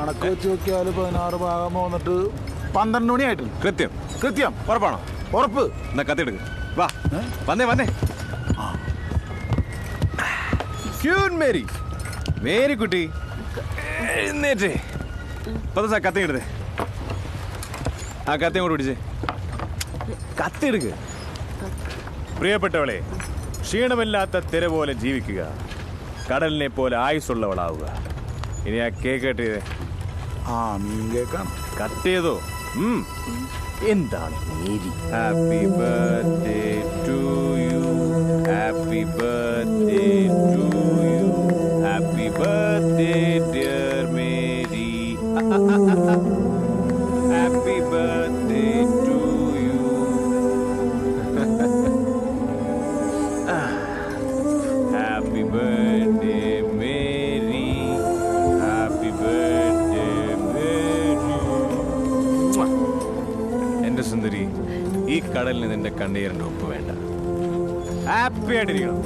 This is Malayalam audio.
കണക്ക് വെച്ച് നോക്കിയാൽ 16 ഭാഗം വന്നിട്ട് 12 മണിയായിട്ടില്ല. കൃത്യം കൃത്യം. ഉറപ്പാണോ? ഉറപ്പ്. എന്നാ കത്തിയെടുക്ക്. വാ വന്നേ വന്നേ. മേരി മേരി കുട്ടി എഴുന്നേറ്റേ. കത്തി എടുത്തേ. ആ കത്തി അങ്ങോട്ട് പിടിച്ചേ. കത്തിയെടുക്ക്. പ്രിയപ്പെട്ടവളെ, ക്ഷീണമില്ലാത്ത തിര പോലെ ജീവിക്കുക, കടലിനെ പോലെ ആയുസ്സുള്ളവളാവുക. ഇനി ആ കേക്ക് കട്ട് ചെയ്തേ. മീൻ കേക്കാണ്. കട്ട് ചെയ്തോ? എന്താണ് Mary? Happy birthday to you, happy birthday to you, happy birthday dear Mary, happy birthday to you. Happy birthday Mary, happy birthday Mary. എന്റെ സുന്ദരി, ഈ കടലിന് നിന്റെ കണ്ണീരിന്റെ ഒപ്പ് വേണ്ട. ഹാപ്പി ആയിട്ടിരിക്കണം.